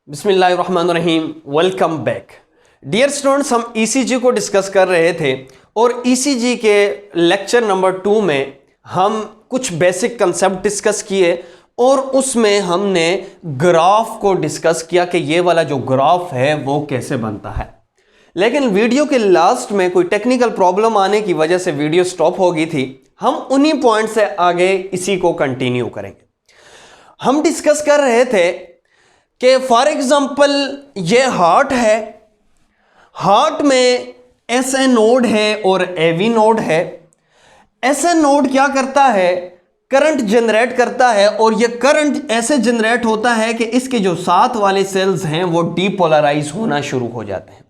बिस्मिल्लाहिर्रहमानिर्रहीम। Welcome back dear students. हम ECG को डिस्कस कर रहे थे और ईसीजी के लेक्चर नंबर 2 में हम कुछ बेसिक कंसेप्ट डिस्कस किए और उसमें हमने ग्राफ को डिस्कस किया कि ये वाला जो ग्राफ है वो कैसे बनता है। लेकिन वीडियो के लास्ट में कोई टेक्निकल प्रॉब्लम आने की वजह से वीडियो स्टॉप हो गई थी। हम उन्हीं पॉइंट से आगे इसी को कंटिन्यू करेंगे। हम डिस्कस कर रहे थे कि फॉर एग्जांपल ये हार्ट है, हार्ट में एसए नोड है और एवी नोड है। एसए नोड क्या करता है? करंट जनरेट करता है और ये करंट ऐसे जनरेट होता है कि इसके जो साथ वाले सेल्स हैं वो डीपोलराइज होना शुरू हो जाते हैं।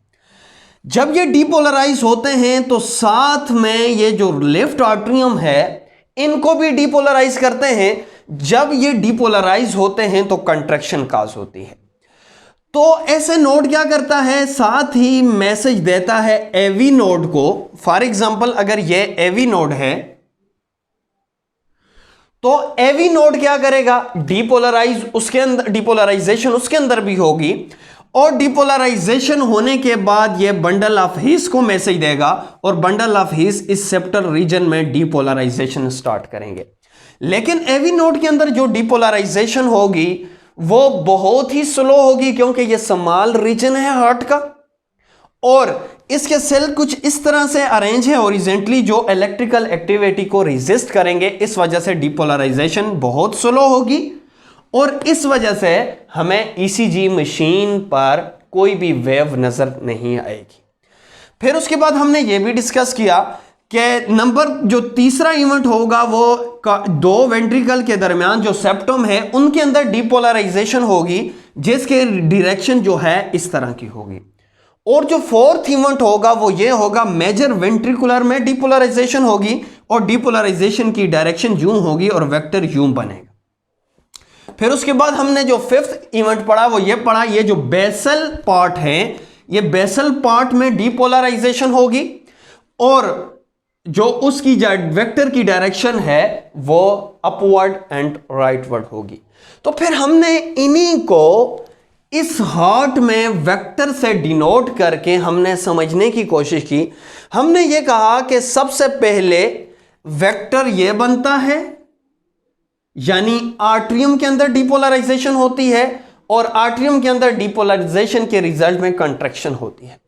जब ये डीपोलराइज होते हैं तो साथ में ये जो लेफ्ट आर्टरियम है इनको भी डीपोलराइज करते हैं। जब ये डीपोलराइज होते हैं तो कंट्रैक्शन काज होती है। तो ऐसे नोड क्या करता है? साथ ही मैसेज देता है एवी नोड को। फॉर एग्जांपल अगर ये एवी नोड है तो एवी नोड क्या करेगा? डीपोलराइजेशन उसके अंदर भी होगी और डीपोलराइजेशन होने के बाद ये बंडल ऑफ हीस को मैसेज देगा और बंडल ऑफ हीस इस सेप्टल रीजन में डीपोलराइजेशन स्टार्ट करेंगे। लेकिन एवी नोड के अंदर जो डीपोलराइजेशन होगी वो बहुत ही स्लो होगी क्योंकि ये स्मॉल रीजन है हार्ट का और इसके सेल कुछ इस तरह से अरेंज है हॉरिजॉन्टली जो इलेक्ट्रिकल एक्टिविटी को रेजिस्ट करेंगे। इस वजह से डीपोलराइजेशन बहुत स्लो होगी और इस वजह से हमें ईसीजी मशीन पर कोई भी वेव नजर नहीं आएगी। फिर उसके बाद हमने ये भी डिस्कस किया कि नंबर जो तीसरा इवेंट होगा वो दो वेंट्रिकल के दरमियान जो सेप्टम है उनके अंदर डीपोलराइजेशन होगी जिसके डायरेक्शन जो है इस तरह की होगी। और जो फोर्थ इवेंट होगा वो ये होगा मेजर वेंट्रिकुलर में डीपोलराइजेशन होगी और डीपोलराइजेशन की डायरेक्शन यूं होगी और वेक्टर यूं बनेगा। फिर उसके बाद हमने जो फिफ्थ इवेंट पढ़ा वो ये पढ़ा, ये जो बेसल पार्ट है ये बेसल पार्ट में डीपोलराइजेशन होगी और जो उसकी वेक्टर की डायरेक्शन है वो अपवर्ड एंड राइटवर्ड होगी। तो फिर हमने इन्हीं को इस हार्ट में वेक्टर से डिनोट करके हमने समझने की कोशिश की। हमने ये कहा कि सबसे पहले वेक्टर ये बनता है यानी आर्टरियम के अंदर डीपोलराइजेशन होती है और आर्टरियम के अंदर डीपोलराइजेशन के रिजल्ट में कंट्रैक्शन होती है।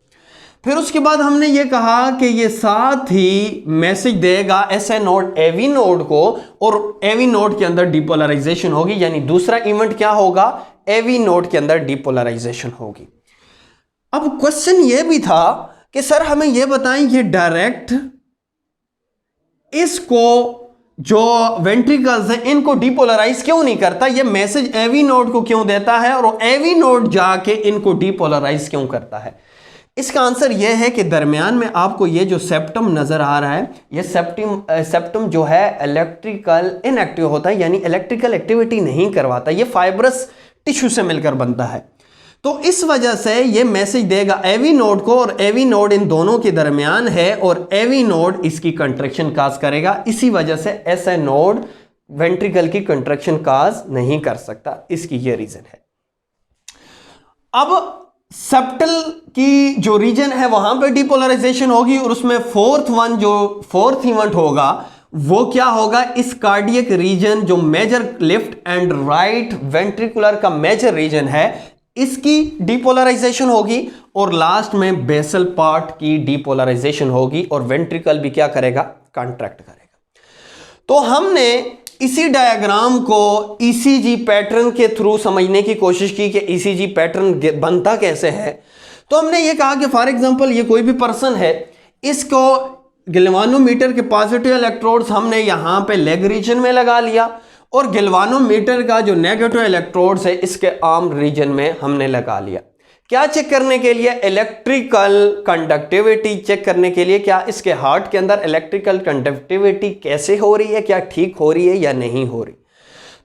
फिर उसके बाद हमने ये कहा कि ये साथ ही मैसेज देगा एसए नोड एवी नोड को और एवी नोड के अंदर डीपोलराइजेशन होगी यानी दूसरा इवेंट क्या होगा? एवी नोड के अंदर डीपोलराइजेशन होगी। अब क्वेश्चन ये भी था कि सर हमें ये बताएं ये डायरेक्ट इसको जो वेंट्रिकल्स हैं इनको डीपोलराइज क्यों नहीं करता? ये मैसेज एवी नोड को क्यों देता है और एवी नोड जाके इनको डीपोलराइज क्यों करता है? इसका आंसर यह है कि दरमियान में आपको ये जो सेप्टम नजर आ रहा है ये सेप्टम जो है इलेक्ट्रिकल इनएक्टिव होता है यानी इलेक्ट्रिकल एक्टिविटी नहीं करवाता। ये फाइब्रस टिश्यू से मिलकर बनता है। तो इस वजह से ये मैसेज देगा एवी नोड को और एवी नोड इन दोनों के दरमियान है और एवी नोड इसकी कंट्रैक्शन काज करेगा। इसी वजह से एसए नोड वेंट्रिकल की कंट्रैक्शन काज नहीं कर सकता। इसकी ये रीजन है। अब सेप्टल की जो रीजन है वहां पे डीपोलराइजेशन होगी और उसमें फोर्थ इवेंट होगा वो क्या होगा? इस कार्डियक रीजन जो major left and right ventricular का मेजर रीजन है इसकी डीपोलराइजेशन होगी और लास्ट में बेसल पार्ट की डीपोलराइजेशन होगी और वेंट्रिकल भी क्या करेगा? कंट्रैक्ट करेगा। तो हमने इसी डायग्राम को ईसीजी पैटर्न के थ्रू समझने की कोशिश की कि ईसीजी पैटर्न बनता कैसे है। तो हमने ये कहा कि फॉर एग्जांपल ये कोई भी पर्सन है, इसको गैल्वानोमीटर के पॉजिटिव इलेक्ट्रोड्स हमने यहां पे लेग रीजन में लगा लिया और गैल्वानोमीटर का जो नेगेटिव इलेक्ट्रोड्स है इसके आर्म रीजन में हमने लगा लिया। क्या चेक करने के लिए? इलेक्ट्रिकल कंडक्टिविटी चेक करने के लिए। क्या इसके हार्ट के अंदर इलेक्ट्रिकल कंडक्टिविटी कैसे हो रही है, क्या ठीक हो रही है या नहीं हो रही।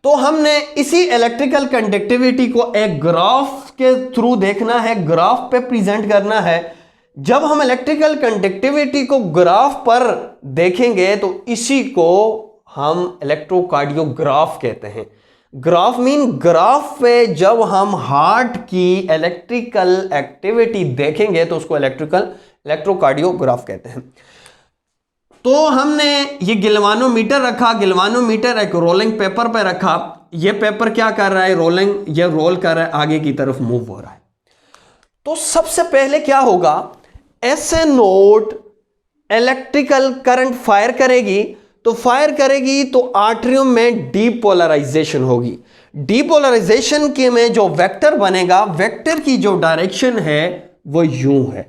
तो हमने इसी इलेक्ट्रिकल कंडक्टिविटी को एक ग्राफ के थ्रू देखना है, ग्राफ पे प्रेजेंट करना है। जब हम इलेक्ट्रिकल कंडक्टिविटी को ग्राफ पर देखेंगे तो इसी को हम इलेक्ट्रोकार्डियोग्राफ कहते हैं। ग्राफ मीन ग्राफ पे जब हम हार्ट की इलेक्ट्रिकल एक्टिविटी देखेंगे तो उसको इलेक्ट्रोकार्डियोग्राफ कहते हैं। तो हमने ये गिलवानोमीटर रखा, गिलवानोमीटर एक रोलिंग पेपर पे रखा, ये पेपर क्या कर रहा है, रोलिंग, ये रोल कर रहा है, आगे की तरफ मूव हो रहा है। तो सबसे पहले क्या होगा, ऐसे नोड इलेक्ट्रिकल करंट फायर करेगी, तो फायर करेगी तो आर्टरियम में डीपोलराइजेशन होगी। डीपोलराइजेशन के में जो वेक्टर बनेगा, वेक्टर की जो डायरेक्शन है वो यूं है।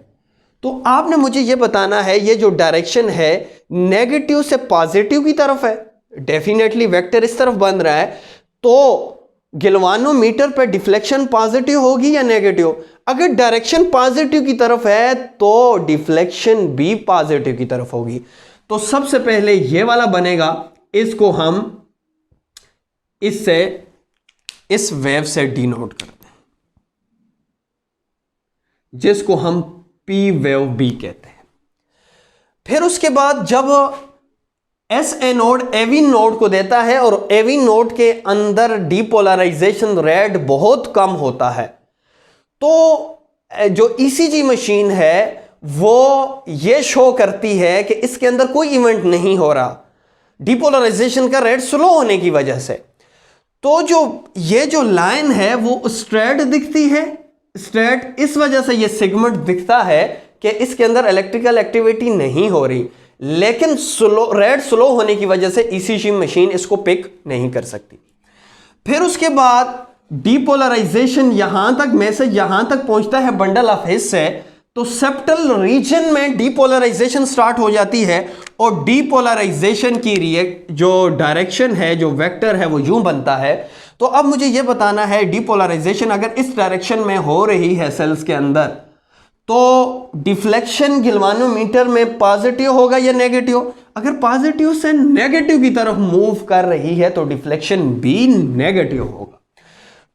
तो आपने मुझे ये बताना है ये जो डायरेक्शन है नेगेटिव से पॉजिटिव की तरफ है, डेफिनेटली वेक्टर इस तरफ बन रहा है, तो गिलवानोमीटर पे डिफ्लेक्शन पॉजिटिव होगी या नेगेटिव? अगर डायरेक्शन पॉजिटिव की तरफ है तो डिफ्लेक्शन भी पॉजिटिव की तरफ होगी। तो सबसे पहले ये वाला बनेगा, इसको हम इससे इस वेव से डिनोट करते हैं, जिसको हम पी वेव बी कहते हैं। फिर उसके बाद जब S A node AV node को देता है और एवी नोड के अंदर डीपोलराइजेशन रेट बहुत कम होता है, तो जो ईसीजी मशीन है वो ये शो करती है कि इसके अंदर कोई इवेंट नहीं हो रहा, डीपोलराइजेशन का रेट स्लो होने की वजह से। तो जो ये जो लाइन है वो स्ट्रेट दिखती है, स्ट्रेट इस वजह से ये सेगमेंट दिखता है कि इसके अंदर इलेक्ट्रिकल एक्टिविटी नहीं हो रही, लेकिन रेट स्लो होने की वजह से ईसीजी मशीन इसको पिक नहीं कर सकती। फिर उसके बाद डीपोलराइजेशन यहां तक, मैसेज यहां तक पहुंचता है बंडल ऑफ हिस से, तो सेप्टल रीजन में डीपोलराइजेशन स्टार्ट हो जाती है और डीपोलराइजेशन की जो डायरेक्शन है, जो वेक्टर है वो यूं बनता है। तो अब मुझे यह बताना है डीपोलराइजेशन अगर इस डायरेक्शन में हो रही है सेल्स के अंदर, तो डिफ्लेक्शन गिलवानोमीटर में पॉजिटिव होगा या नेगेटिव? अगर पॉजिटिव से नेगेटिव की तरफ मूव कर रही है तो डिफ्लेक्शन भी नेगेटिव होगा।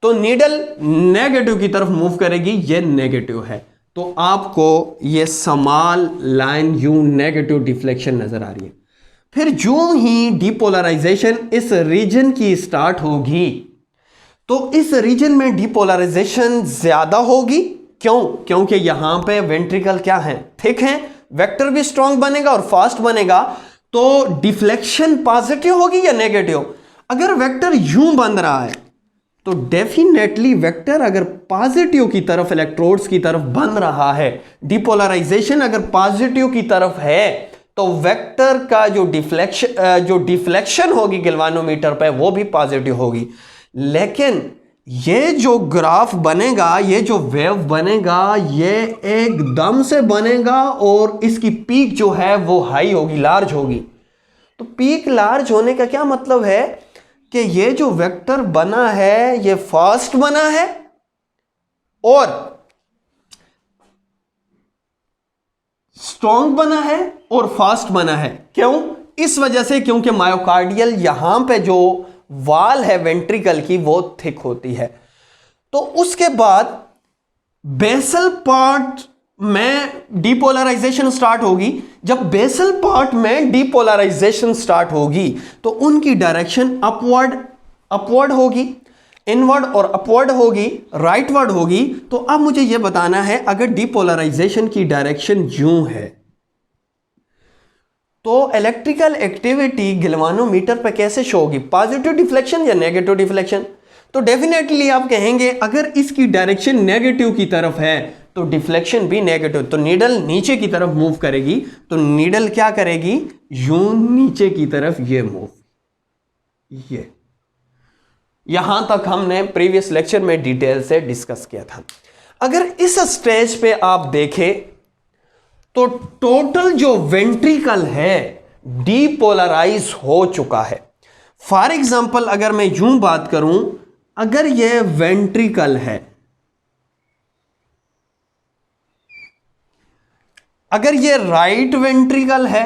तो नीडल नेगेटिव की तरफ मूव करेगी, ये नेगेटिव है, तो आपको ये small line you negative deflection नजर आ रही है। फिर जो ही डीपोलराइजेशन इस रीजन की स्टार्ट होगी तो इस रीजन में डीपोलराइजेशन ज्यादा होगी। क्यों? क्योंकि यहां पे वेंट्रिकल क्या है, थिक है, वेक्टर भी स्ट्रॉन्ग बनेगा और फास्ट बनेगा, तो डिफ्लेक्शन पॉजिटिव होगी या नेगेटिव? अगर वेक्टर यूं बन रहा है तो डेफिनेटली वेक्टर अगर पॉजिटिव की तरफ, इलेक्ट्रोड्स की तरफ बन रहा है, डीपोलराइजेशन अगर पॉजिटिव की तरफ है, तो वेक्टर का जो डिफ्लेक्शन होगी गिलवानोमीटर पे वो भी पॉजिटिव होगी। लेकिन ये जो ग्राफ बनेगा, ये जो वेव बनेगा, ये एकदम से बनेगा और इसकी पीक जो है वो हाई होगी, लार्ज होगी। तो पीक लार्ज होने का क्या मतलब है कि ये जो वेक्टर बना है ये फास्ट बना है और स्ट्रॉन्ग बना है और फास्ट बना है। क्यों? इस वजह से क्योंकि मायोकार्डियल यहां पे जो वाल है वेंट्रिकल की वो थिक होती है। तो उसके बाद बेसल पार्ट में डीपोलराइजेशन स्टार्ट होगी। जब बेसल पार्ट में डीपोलराइजेशन स्टार्ट होगी तो उनकी डायरेक्शन अपवर्ड होगी, इनवर्ड और अपवर्ड होगी, राइटवर्ड होगी। तो अब मुझे यह बताना है अगर डीपोलराइजेशन की डायरेक्शन यूं है तो इलेक्ट्रिकल एक्टिविटी गिलवानोमीटर पर कैसे शो होगी, पॉजिटिव डिफ्लेक्शन या नेगेटिव डिफ्लेक्शन? तो डेफिनेटली आप कहेंगे अगर इसकी डायरेक्शन नेगेटिव की तरफ है तो डिफ्लेक्शन भी नेगेटिव, तो नीडल नीचे की तरफ मूव करेगी। तो नीडल क्या करेगी, यूं नीचे की तरफ ये मूव, ये यहां तक हमने प्रीवियस लेक्चर में डिटेल से डिस्कस किया था। अगर इस स्टेज पे आप देखें तो टोटल जो वेंट्रिकल है डीपोलराइज हो चुका है। फॉर एग्जांपल अगर मैं यूं बात करूं, अगर यह वेंट्रिकल है, अगर ये राइट वेंट्रिकल है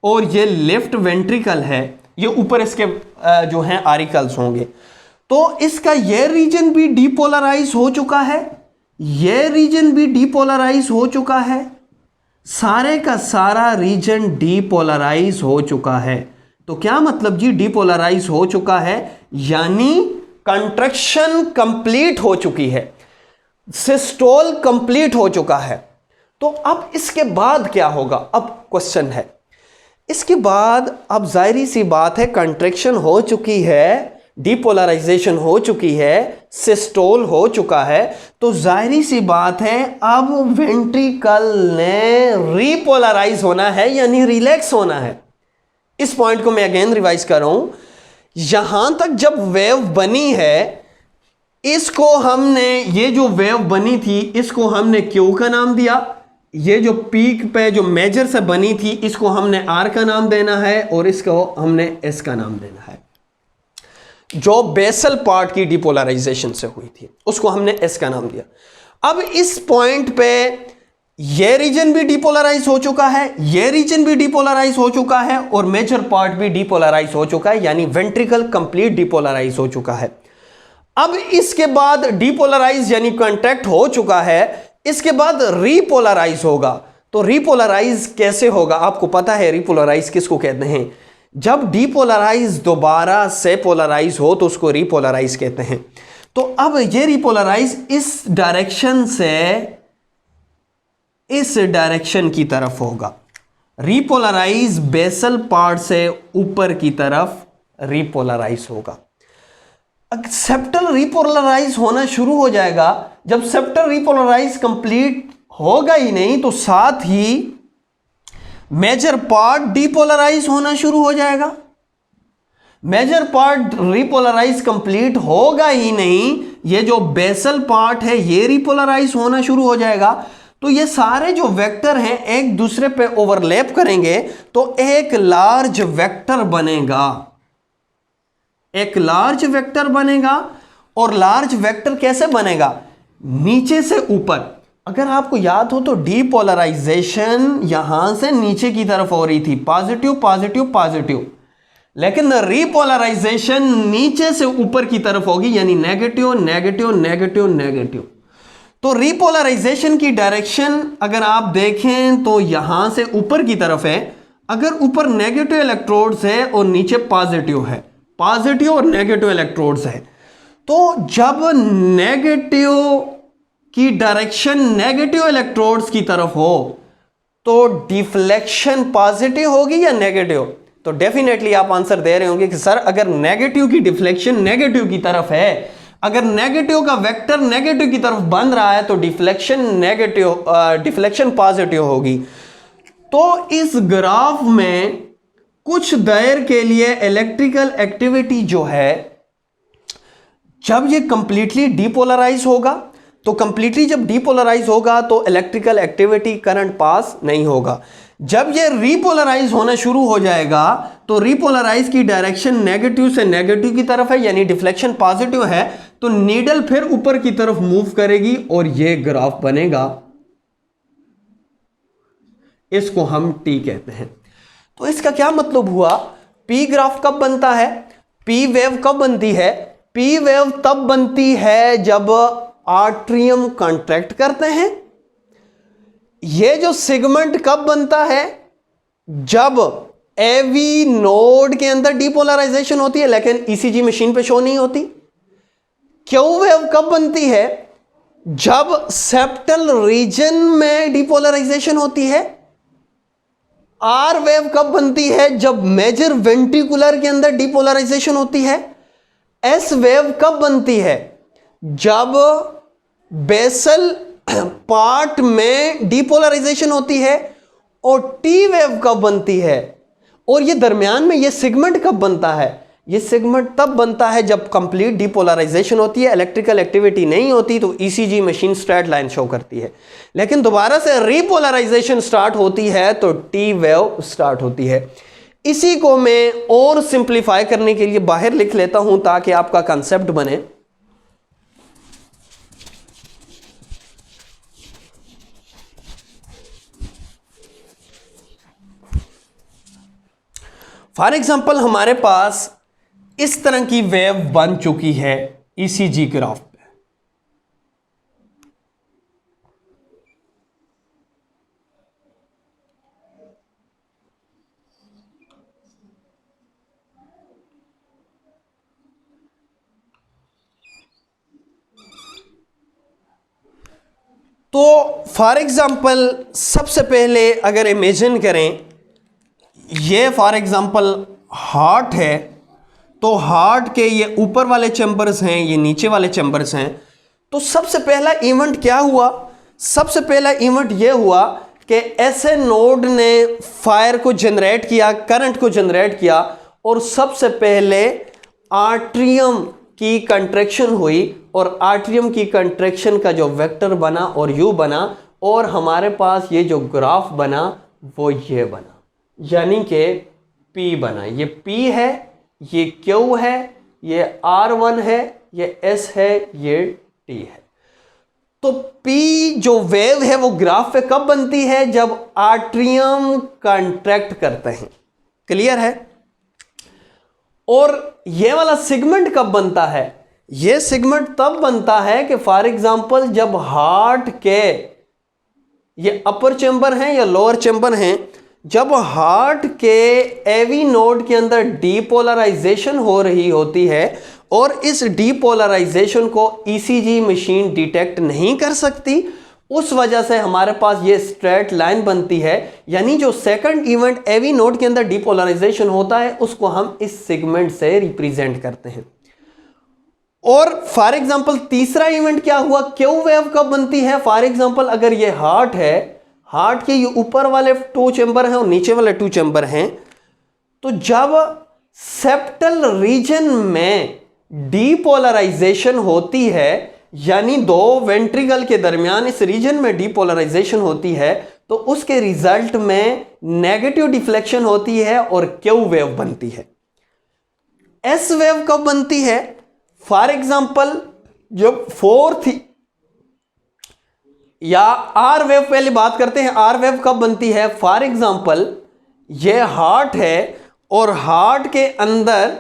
और ये लेफ्ट वेंट्रिकल है, ये ऊपर इसके जो हैं आरिकल्स होंगे, तो इसका ये रीजन भी डीपोलराइज हो चुका है, ये रीजन भी डीपोलराइज हो चुका है, सारे का सारा रीजन डीपोलराइज हो चुका है। तो क्या मतलब जी डीपोलराइज हो चुका है? यानी कंट्रक्शन कंप्लीट हो चुकी है, सिस्टोल कंप्लीट हो चुका है। तो अब इसके बाद क्या होगा, अब क्वेश्चन है, इसके बाद अब जाहिर सी बात है कंट्रैक्शन हो चुकी है, डिपोलराइजेशन हो चुकी है, सिस्टोल हो चुका है, तो जाहिर सी बात है अब वेंट्रिकल ने रीपोलराइज होना है यानी रिलैक्स होना है। इस पॉइंट को मैं अगेन रिवाइज कर रहा हूं, यहां तक जब वेव बनी है, इसको हमने, ये जो वेव बनी थी इसको हमने क्यू का नाम दिया, ये जो पीक पे जो मेजर से बनी थी इसको हमने आर का नाम देना है और इसको हमने एस का नाम देना है। जो बेसल पार्ट की डिपोलराइजेशन से हुई थी उसको हमने एस का नाम दिया। अब इस पॉइंट पे ये रीजन भी डिपोलराइज हो चुका है, ये रीजन भी डिपोलराइज हो चुका है और मेजर पार्ट भी डिपोलराइज हो चुका है, यानी वेंट्रिकल कंप्लीट डिपोलराइज हो चुका है। अब इसके बाद डिपोलराइज यानी कॉन्ट्रैक्ट हो चुका है, इसके बाद रीपोलराइज होगा। तो रीपोलराइज कैसे होगा, आपको पता है रीपोलराइज किसको कहते हैं, जब डिपोलराइज दोबारा से पोलराइज हो तो उसको रीपोलराइज कहते हैं। तो अब ये रीपोलराइज इस डायरेक्शन से इस डायरेक्शन की तरफ होगा, रीपोलराइज बेसल पार्ट से ऊपर की तरफ रीपोलराइज होगा। सेप्टल रीपोलराइज होना शुरू हो जाएगा। जब सेप्टल रीपोलराइज कंप्लीट होगा ही नहीं तो साथ ही मेजर पार्ट डिपोलराइज होना शुरू हो जाएगा। मेजर पार्ट रिपोलराइज कंप्लीट होगा ही नहीं, ये जो बेसल पार्ट है ये रिपोलराइज होना शुरू हो जाएगा। तो ये सारे जो वेक्टर हैं एक दूसरे पे ओवरलैप करेंगे तो एक लार्ज वेक्टर बनेगा, एक लार्ज वेक्टर बनेगा। और लार्ज वेक्टर कैसे बनेगा, नीचे से ऊपर। अगर आपको याद हो तो डीपोलराइजेशन यहां से नीचे की तरफ हो रही थी, पॉजिटिव पॉजिटिव पॉजिटिव, लेकिन रीपोलराइजेशन नीचे से ऊपर की तरफ होगी, यानी नेगेटिव नेगेटिव नेगेटिव नेगेटिव। तो रीपोलराइजेशन की डायरेक्शन अगर आप देखें तो यहां से ऊपर की तरफ है। अगर ऊपर नेगेटिव इलेक्ट्रोड्स है और नीचे पॉजिटिव है, पॉजिटिव और नेगेटिव इलेक्ट्रोड्स है, तो जब नेगेटिव की डायरेक्शन नेगेटिव इलेक्ट्रोड्स की तरफ हो तो डिफ्लेक्शन पॉजिटिव होगी या नेगेटिव। तो डेफिनेटली आप आंसर दे रहे होंगे कि सर अगर नेगेटिव की डिफ्लेक्शन नेगेटिव की तरफ है, अगर नेगेटिव का वेक्टर नेगेटिव की तरफ बन रहा है तो डिफ्लेक्शन नेगेटिव डिफ्लेक्शन पॉजिटिव होगी। तो इस ग्राफ में कुछ देर के लिए इलेक्ट्रिकल एक्टिविटी जो है, जब ये कंप्लीटली डिपोलराइज होगा, तो कंप्लीटली जब डिपोलराइज होगा तो इलेक्ट्रिकल एक्टिविटी करंट पास नहीं होगा। जब ये रीपोलराइज होना शुरू हो जाएगा तो रीपोलराइज की डायरेक्शन नेगेटिव से नेगेटिव की तरफ है, यानी डिफ्लेक्शन पॉजिटिव है, तो नीडल फिर ऊपर की तरफ मूव करेगी और ये ग्राफ बनेगा, इसको हम टी कहते हैं। तो इसका क्या मतलब हुआ, पी ग्राफ कब बनता है, पी वेव कब बनती है, पी वेव तब बनती है जब आर्ट्रियम कॉन्ट्रैक्ट करते हैं। यह जो सेगमेंट कब बनता है, जब एवी नोड के अंदर डिपोलराइजेशन होती है लेकिन ईसीजी मशीन पे शो नहीं होती। क्यू वेव कब बनती है, जब सेप्टल रीजन में डिपोलराइजेशन होती है। आर वेव कब बनती है, जब मेजर वेंट्रिकुलर के अंदर डिपोलराइजेशन होती है। एस वेव कब बनती है, जब बेसल पार्ट में डिपोलराइजेशन होती है। और टी वेव कब बनती है, और ये दरमियान में ये सेगमेंट कब बनता है, ये सेगमेंट तब बनता है जब कंप्लीट डिपोलराइजेशन होती है, इलेक्ट्रिकल एक्टिविटी नहीं होती, तो ECG machine straight line show करती है। लेकिन दोबारा से रीपोलराइजेशन स्टार्ट होती है तो टी वेव स्टार्ट होती है। इसी को मैं और सिंप्लीफाई करने के लिए बाहर लिख लेता हूं ताकि आपका कंसेप्ट बने। फॉर एग्जाम्पल हमारे पास इस तरह की वेव बन चुकी है ईसीजी ग्राफ पे। तो फॉर एग्जांपल सबसे पहले अगर इमेजिन करें, ये फॉर एग्जांपल हार्ट है, तो हार्ट के ये ऊपर वाले चैम्बर्स हैं, ये नीचे वाले चैम्बर्स हैं। तो सबसे पहला इवेंट क्या हुआ? सबसे पहला इवेंट ये हुआ कि ऐसे नोड ने फायर को जनरेट किया, करंट को जनरेट किया, और सबसे पहले आर्ट्रियम की कंट्रैक्शन हुई, और आर्ट्रियम की कंट्रैक्शन का जो वेक्टर बना और यू बना, और हमारे पास ये जो ग्राफ बना वो ये बना, यानी कि P बना। ये P है, ये Q है, ये R1 है, ये S है, ये T है। तो P जो वेव है वो ग्राफ पे कब बनती है? जब आर्ट्रियम कंट्रैक्ट करते हैं। क्लियर है? और ये वाला सेगमेंट कब बनता है? ये सेगमेंट तब बनता है कि फॉर एग्जांपल जब हार्ट के ये अपर चैम्बर हैं या लोअर चैम्बर हैं, जब हार्ट के एवी नोड के अंदर डीपोलराइजेशन हो रही होती है और इस डीपोलराइजेशन को ईसीजी मशीन डिटेक्ट नहीं कर सकती, उस वजह से हमारे पास ये स्ट्रेट लाइन बनती है। यानी जो सेकंड इवेंट एवी नोड के अंदर डीपोलराइजेशन होता है उसको हम इस सेगमेंट से रिप्रेजेंट करते हैं। और फॉर एग्जांपल तीसरा इवेंट क्या हुआ? क्यू वेव कब बनती है? फॉर एग्जांपल अगर ये हार्ट है, हार्ट के ये ऊपर वाले 2 चैम्बर हैं और नीचे वाले 2 चैम्बर हैं, तो जब सेप्टल रीजन में डीपोलराइजेशन होती है, यानी 2 वेंट्रिकल के दरमियान इस रीजन में डीपोलराइजेशन होती है, तो उसके रिजल्ट में नेगेटिव डिफ्लेक्शन होती है और क्यू वेव बनती है। एस वेव कब बनती है? फॉर एग्जांपल जब फोर्थ या आर वेव, पहले बात करते हैं आर वेव कब बनती है। फॉर एग्जांपल ये हार्ट है और हार्ट के अंदर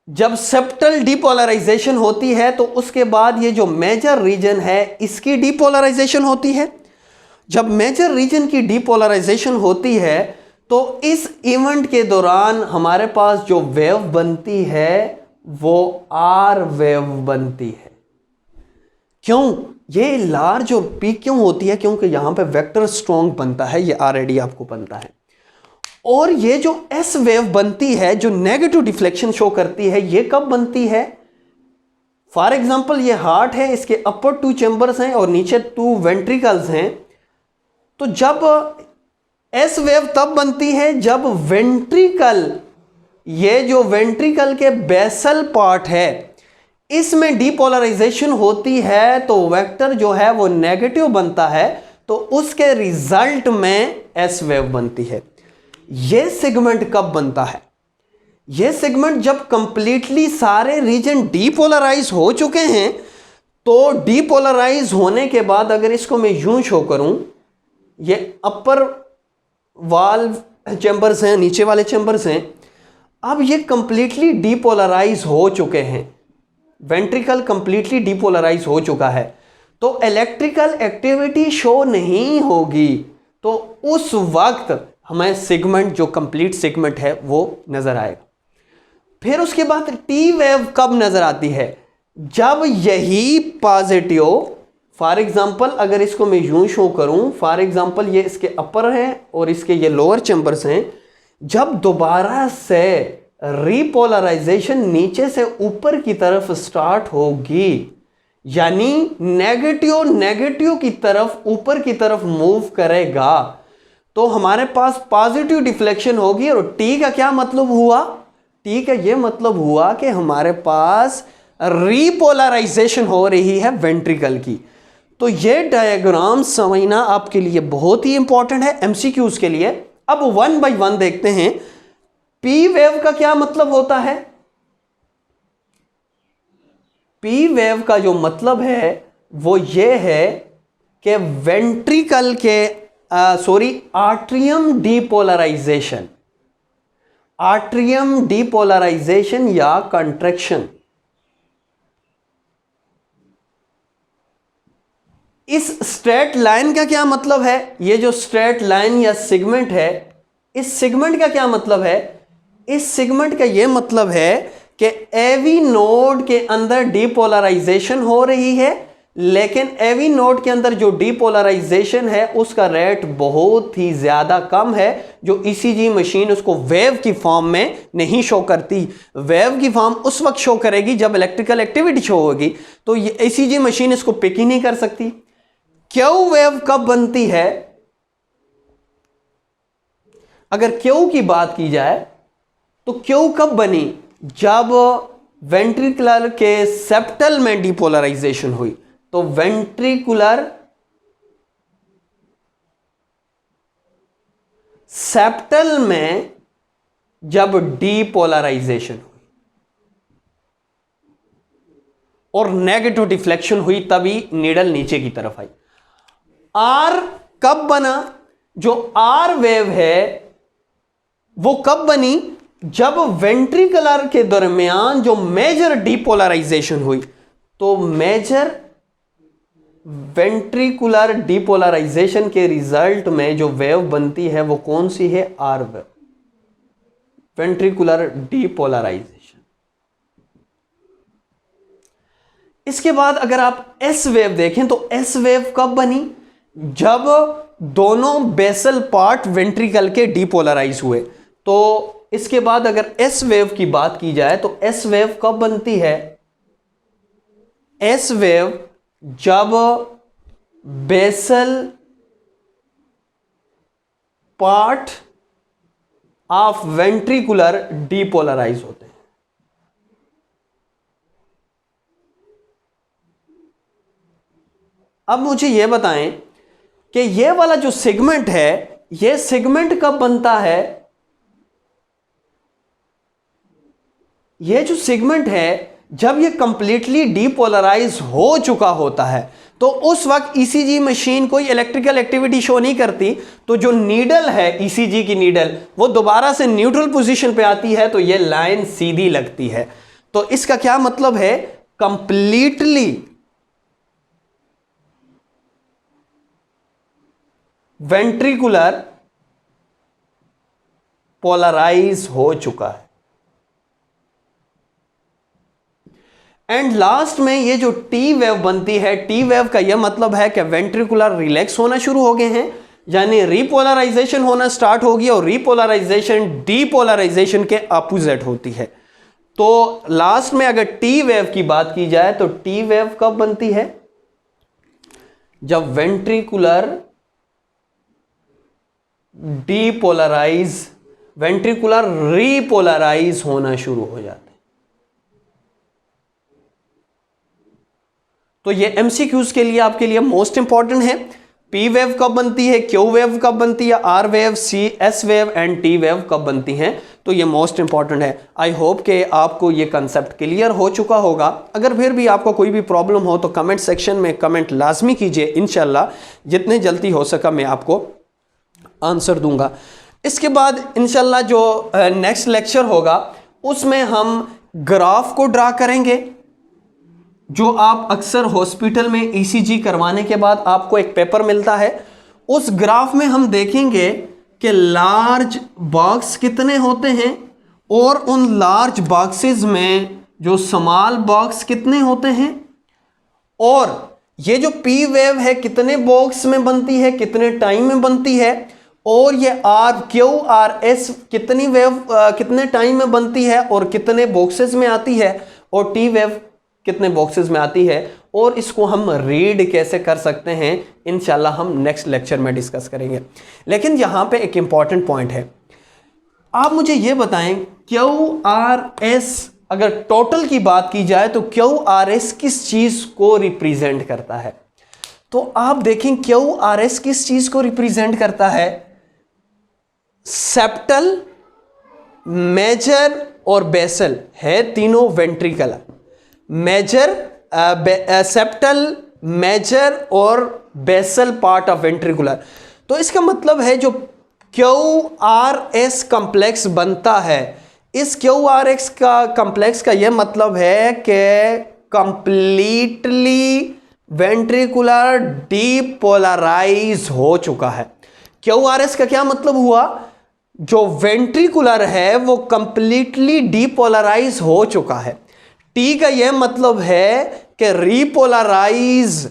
जब सेप्टल डीपोलराइजेशन होती है तो उसके बाद ये जो मेजर रीजन है इसकी डीपोलराइजेशन होती है। जब मेजर रीजन की डीपोलराइजेशन होती है तो इस इवेंट के दौरान हमारे पास जो वेव बनती है वो आर वेव बनती है। क्यों? ये लार्ज और पीक क्यों होती है? क्योंकि यहां पे वेक्टर स्ट्रॉन्ग बनता है, ये ऑलरेडी आपको बनता है। और ये जो एस वेव बनती है जो नेगेटिव डिफ्लेक्शन शो करती है, ये कब बनती है? फॉर एग्जांपल ये हार्ट है, इसके अपर 2 चैम्बर्स हैं और नीचे 2 वेंट्रिकल्स हैं। तो जब एस वेव तब बनती है जब वेंट्रिकल, ये जो वेंट्रिकल के बेसल पार्ट है इसमें डीपोलराइजेशन होती है, तो वेक्टर जो है वो नेगेटिव बनता है, तो उसके रिजल्ट में एस वेव बनती है। यह सेगमेंट कब बनता है? यह सेगमेंट जब कंप्लीटली सारे रीजन डीपोलराइज हो चुके हैं। तो डीपोलराइज होने के बाद अगर इसको मैं यूं शो करूं, ये अपर वाल्व चैम्बर्स हैं, नीचे वाले चैम्बर्स हैं, अब ये कंप्लीटली डीपोलराइज हो चुके हैं, वेंट्रिकल कंप्लीटली डीपोलराइज हो चुका है, तो इलेक्ट्रिकल एक्टिविटी शो नहीं होगी। तो उस वक्त हमें सेगमेंट जो कंप्लीट सेगमेंट है वो नजर आएगा। फिर उसके बाद टी वेव कब नजर आती है? जब यही पॉजिटिव, फॉर एग्जांपल अगर इसको मैं यूं शो करूं, फॉर एग्जांपल ये इसके अपर हैं और इसके ये लोअर चैम्बर्स हैं, जब दोबारा से रिपोलराइजेशन नीचे से ऊपर की तरफ स्टार्ट होगी, यानी नेगेटिव की तरफ ऊपर की तरफ मूव करेगा, तो हमारे पास पॉजिटिव डिफ्लेक्शन होगी। और टी का क्या मतलब हुआ? टी का ये मतलब हुआ कि हमारे पास रिपोलराइजेशन हो रही है वेंट्रिकल की। तो ये डायग्राम समझना आपके लिए बहुत ही इंपॉर्टेंट है एमसीक्यूज के लिए। अब 1 बाय 1 देखते हैं। पी वेव का क्या मतलब होता है? पी वेव का जो मतलब है वो ये है कि वेंट्रिकल के आर्ट्रियम डीपोलराइजेशन या कंट्रैक्शन। इस स्ट्रेट लाइन का क्या मतलब है? ये जो स्ट्रेट लाइन या सेगमेंट है, इस सेगमेंट का क्या मतलब है? इस सेगमेंट का यह मतलब है कि एवी नोड के अंदर डीपोलराइजेशन हो रही है, लेकिन एवी नोड के अंदर जो डीपोलराइजेशन है उसका रेट बहुत ही ज्यादा कम है, जो ईसीजी मशीन उसको वेव की फॉर्म में नहीं शो करती। वेव की फॉर्म उस वक्त शो करेगी जब इलेक्ट्रिकल एक्टिविटी शो होगी, तो ये ईसीजी मशीन इसको पिक ही नहीं कर सकती। क्यू वेव कब बनती है? अगर क्यू की बात की जाए तो क्यू कब बनी? जब वेंट्रिकुलर के सेप्टल में डीपोलराइजेशन हुई। तो वेंट्रिकुलर सेप्टल में जब डीपोलराइजेशन हुई और नेगेटिव डिफ्लेक्शन हुई तभी नीडल नीचे की तरफ आई। आर कब बना? जो आर वेव है वो कब बनी? जब वेंट्रिकुलर के दरमियान जो मेजर डीपोलराइजेशन हुई। तो मेजर वेंट्रिकुलर डीपोलराइजेशन के रिजल्ट में जो वेव बनती है वो कौन सी है? R wave, ventricular depolarisation. इसके बाद अगर आप एस वेव देखें तो एस वेव कब बनी? जब दोनों बेसल पार्ट वेंट्रिकल के डीपोलराइज हुए। तो इसके बाद अगर एस वेव की बात की जाए तो एस वेव कब बनती है? एस वेव जब basal part of ventricular depolarise होते हैं। अब मुझे यह बताएं कि यह वाला जो सेगमेंट है, यह सेगमेंट कब बनता है? यह जो सेगमेंट है जब यह कंप्लीटली डीपोलराइज हो चुका होता है, तो उस वक्त ईसीजी मशीन कोई इलेक्ट्रिकल एक्टिविटी शो नहीं करती। तो जो नीडल है ईसीजी की नीडल वो दोबारा से न्यूट्रल पोजीशन पे आती है, तो यह लाइन सीधी लगती है। तो इसका क्या मतलब है? कंप्लीटली वेंट्रिकुलर पोलराइज हो चुका है। एंड लास्ट में ये जो टी वेव बनती है, टी वेव का यह मतलब है कि वेंट्रिकुलर रिलैक्स होना शुरू हो गए हैं, यानी रिपोलराइजेशन होना स्टार्ट होगी। और रिपोलराइजेशन डीपोलराइजेशन के अपोजिट होती है। तो लास्ट में अगर टी वेव की बात की जाए तो टी वेव कब बनती है? जब वेंट्रिकुलर डीपोलराइज, वेंट्रिकुलर रिपोलराइज होना शुरू हो जाता है। तो ये एमसीक्यूज के लिए आपके लिए मोस्ट इंपॉर्टेंट है। पी वेव कब बनती है, क्यू वेव कब बनती है, R wave, C S wave and T wave कब बनती हैं, तो ये मोस्ट इंपॉर्टेंट है। आई होप कि आपको ये कंसेप्ट क्लियर हो चुका होगा। अगर फिर भी आपको कोई भी प्रॉब्लम हो तो कमेंट सेक्शन में कमेंट लाजमी कीजिए। इंशाल्लाह जितने जल्दी हो सका मैं आपको आंसर दूंगा। इसके बाद इंशाल्लाह जो नेक्स्ट लेक्चर होगा उसमें हम ग्राफ को ड्रा करेंगे, जो आप अक्सर हॉस्पिटल में ईसीजी करवाने के बाद आपको एक पेपर मिलता है। उस ग्राफ में हम देखेंगे कि लार्ज बॉक्स कितने होते हैं और उन लार्ज बॉक्सेस में जो स्मॉल बॉक्स कितने होते हैं, और ये जो पी वेव है कितने बॉक्स में बनती है, कितने टाइम में बनती है, और ये आर क्यू आर एस कितनी वेव कितने टाइम में बनती है और कितने बॉक्सेस में आती है, और टी वेव कितने बॉक्सेस में आती है, और इसको हम रीड कैसे कर सकते हैं इंशाल्लाह हम नेक्स्ट लेक्चर में डिस्कस करेंगे। लेकिन यहां पे एक इंपॉर्टेंट पॉइंट है, आप मुझे ये बताएं क्यू आर एस, अगर टोटल की बात की जाए तो क्यू आर एस किस चीज को रिप्रेजेंट करता है? तो आप देखें क्यू आर एस किस चीज को रिप्रेजेंट करता है? सेप्टल, मेजर और बेसल है तीनों वेंट्रिकल। मेजर सेप्टल, मेजर और बेसल पार्ट ऑफ वेंट्रिकुलर। तो इसका मतलब है जो क्यू आर एस कॉम्प्लेक्स बनता है, इस क्यू आर एक्स का कॉम्प्लेक्स का यह मतलब है कि कंप्लीटली वेंट्रिकुलर डीपोलराइज हो चुका है। क्यू आर एस का क्या मतलब हुआ? जो वेंट्रिकुलर है वो कंप्लीटली डीपोलराइज हो चुका है। टी का यह मतलब है कि रीपोलराइज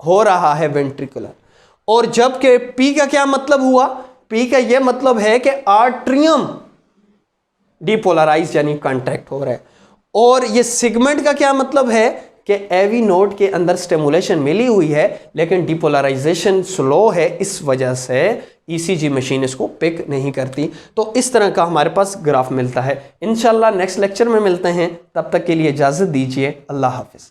हो रहा है वेंट्रिकुलर, और जबकि पी का क्या मतलब हुआ, पी का यह मतलब है कि आर्ट्रियम डीपोलराइज यानी कांटेक्ट हो रहा है। और ये सिगमेंट का क्या मतलब है कि एवी नोड के अंदर स्टिमुलेशन मिली हुई है लेकिन डीपोलराइजेशन स्लो है, इस वजह से ईसीजी मशीन इसको पिक नहीं करती। तो इस तरह का हमारे पास ग्राफ मिलता है। इंशाल्लाह नेक्स्ट लेक्चर में मिलते हैं, तब तक के लिए इजाजत दीजिए। अल्लाह हाफिज।